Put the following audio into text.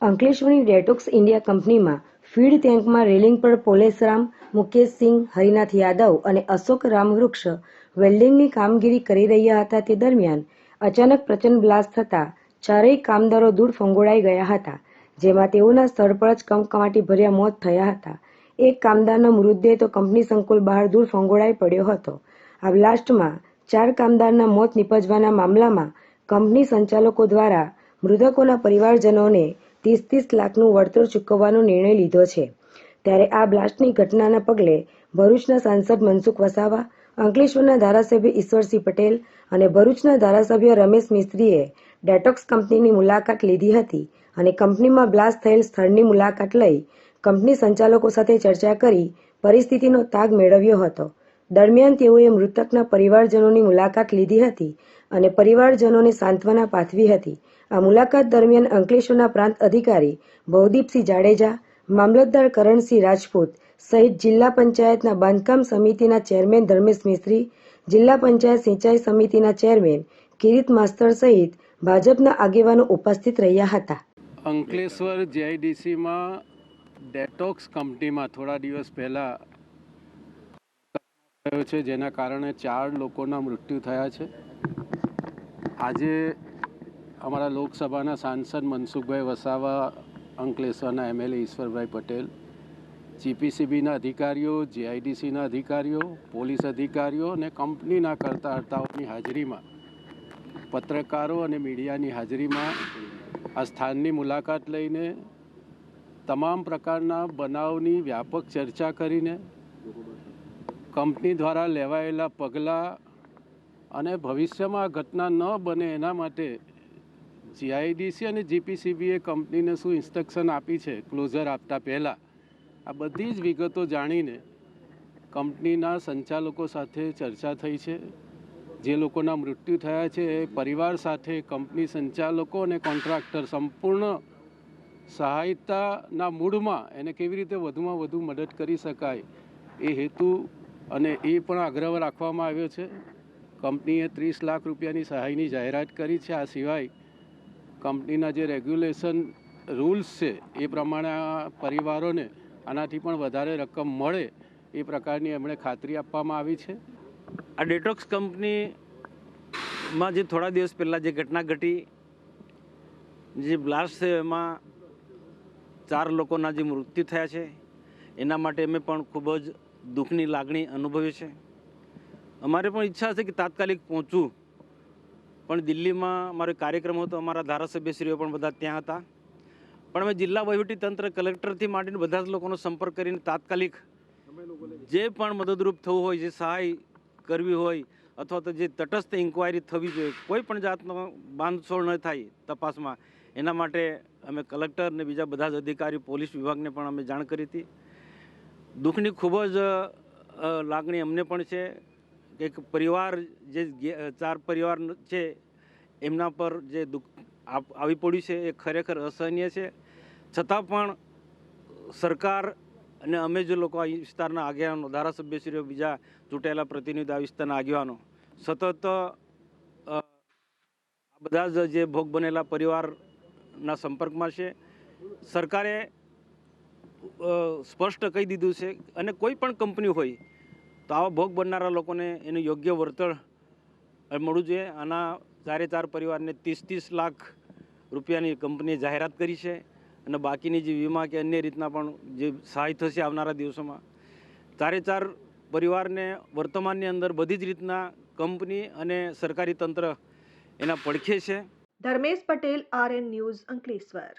અંકલેશ્વરની detox India કંપનીમાં feed ટેન્કમાં railing પર પોલેશરામ, મુકેશસિંહ, હરિનાથ યાદવ અને અશોક રામવૃક્ષ વેલ્ડિંગની કામગીરી કરી રહ્યા હતા. તે દરમિયાન અચાનક પ્રચંડ બ્લાસ્ટ થતાં ચારેય કામદારો દૂર ફંગોળાઈ ગયા હતા, જેમાં તેઓના સ્થળ પર જ કમકમાટી ભર્યા મોત થયા હતા. એક કામદારનો મૃતદેહ તો કંપની સંકુલ બહાર દૂર ફંગોળાઈ પડ્યો હતો. આ બ્લાસ્ટમાં 4 કામદારના મોત નિપજવાના મામલામાં કંપની સંચાલકો દ્વારા મૃતકોના પરિવારજનોને 30-30 લાખનું વળતર ચૂકવવાનો નિર્ણય લીધો છે. ત્યારે આ બ્લાસ્ટની ઘટનાના પગલે ભરૂચના સાંસદ મનસુખ વસાવા, અંકલેશ્વરના ધારાસભ્ય ઈશ્વરસિંહ પટેલ અને ભરૂચના ધારાસભ્ય રમેશ મિસ્ત્રીએ ડેટોક્સ કંપનીની મુલાકાત લીધી હતી અને કંપનીમાં બ્લાસ્ટ થયેલ સ્થળની મુલાકાત લઈ કંપની સંચાલકો સાથે ચર્ચા કરી પરિસ્થિતિનો તાગ મેળવ્યો હતો. દરમિયાન તેઓએ મૃતકના પરિવારજનોની મુલાકાત લીધી હતી અને પરિવારજનોને સાંત્વના પાઠવી હતી. આ મુલાકાત દરમિયાન અંકલેશ્વરના પ્રાંત અધિકારી ભવદીપસિંહ જાડેજા, મામલતદાર કરણસિંહ રાજપૂત સહિત જિલ્લા પંચાયતના બાંધકામ સમિતિના ચેરમેન ધર્મેશ મિસ્ત્રી, જિલ્લા પંચાયત સિંચાઈ સમિતિના ચેરમેન કિરીટ માસ્તર સહિત ભાજપના આગેવાનો ઉપસ્થિત રહ્યા હતા. અંકલેશ્વર જીઆઈડીસીમાં ડેટોક્સ કંપનીમાં થોડા દિવસ પહેલાં થયો છે, જેના કારણે 4 લોકોના મૃત્યુ થયા છે. આજે અમારા લોકસભાના સાંસદ મનસુખભાઈ વસાવા, અંકલેશ્વરના એમએલએ ઈશ્વરભાઈ પટેલ, જીપીસીબીના અધિકારીઓ, જીઆઈડીસીના અધિકારીઓ, પોલીસ અધિકારીઓ અને કંપનીના કર્તાહર્તાઓની હાજરીમાં, પત્રકારો અને મીડિયાની હાજરીમાં આ સ્થાનની મુલાકાત લઈને તમામ પ્રકારના બનાવની વ્યાપક ચર્ચા કરીને કંપની દ્વારા લેવાયેલા પગલાં અને ભવિષ્યમાં આ ઘટના ન બને એના માટે જીઆઈડીસી અને જીપીસીબીએ કંપનીને શું ઇન્સ્ટ્રક્શન આપી છે ક્લોઝર આપતા પહેલાં, આ બધી જ વિગતો જાણીને કંપનીના સંચાલકો સાથે ચર્ચા થઈ છે. જે લોકોના મૃત્યુ થયા છે એ પરિવાર સાથે કંપની સંચાલકો અને કોન્ટ્રાક્ટર સંપૂર્ણ સહાયતાના મૂડમાં એને કેવી રીતે વધુમાં વધુ મદદ કરી શકાય એ હેતુ અને એ પણ આગ્રહ રાખવામાં આવ્યો છે. કંપનીએ 30 લાખ રૂપિયાની સહાયની જાહેરાત કરી છે. આ સિવાય કંપનીના જે રેગ્યુલેશન રૂલ્સ છે એ પ્રમાણે આ પરિવારોને આનાથી પણ વધારે રકમ મળે એ પ્રકારની એમણે ખાતરી આપવામાં આવી છે. આ ડેટોક્સ કંપનીમાં જે થોડા દિવસ પહેલાં જે ઘટના ઘટી, જે બ્લાસ્ટ થયો, એમાં 4 લોકોના જે મૃત્યુ થયા છે, એના માટે અમે પણ ખૂબ જ દુઃખની લાગણી અનુભવી છે. અમારે પણ ઈચ્છા છે કે તાત્કાલિક પહોંચવું, પણ દિલ્હીમાં અમારો કાર્યક્રમ હતો, અમારા ધારાસભ્યશ્રીઓ પણ બધા ત્યાં હતા. પણ અમે જિલ્લા વહીવટીતંત્ર, કલેક્ટરથી માંડીને બધા જ લોકોનો સંપર્ક કરીને તાત્કાલિક જે પણ મદદરૂપ થવું હોય, જે સહાય કરવી હોય અથવા તો જે તટસ્થ ઇન્કવાયરી થવી જોઈએ, કોઈ પણ જાતનો બાંધછોડ ન થાય તપાસમાં, એના માટે અમે કલેક્ટર અને બીજા બધા જ અધિકારી, પોલીસ વિભાગને પણ અમે જાણ કરી હતી. દુઃખની ખૂબ જ લાગણી અમને પણ છે કે એક પરિવાર, જે 4 પરિવાર છે એમના પર જે દુઃખ આવી પડ્યું છે એ ખરેખર અસહનીય છે. છતાં પણ સરકાર અને અમે જે લોકો આ વિસ્તારના આગેવાનો, ધારાસભ્યશ્રીઓ, બીજા ચૂંટાયેલા પ્રતિનિધિ આ વિસ્તારના આગેવાનો સતત આ બધા જ જે ભોગ બનેલા પરિવારના સંપર્કમાં છે. સરકારે સ્પષ્ટ કહી દીધું છે અને કોઈ પણ કંપની હોય તો આવા ભોગ બનનારા લોકોને એનું યોગ્ય વળતર મળવું જોઈએ. આના 4 પરિવારને 30-30 લાખ રૂપિયાની કંપનીએ જાહેરાત કરી છે અને બાકીની જે વીમા કે અન્ય રીતના પણ જે સહાય થશે આવનારા દિવસોમાં, 4 પરિવારને વર્તમાનની અંદર બધી જ રીતના કંપની અને સરકારી તંત્ર એના પડખે છે. Dharmesh Patel, RN news, Ankleshwar.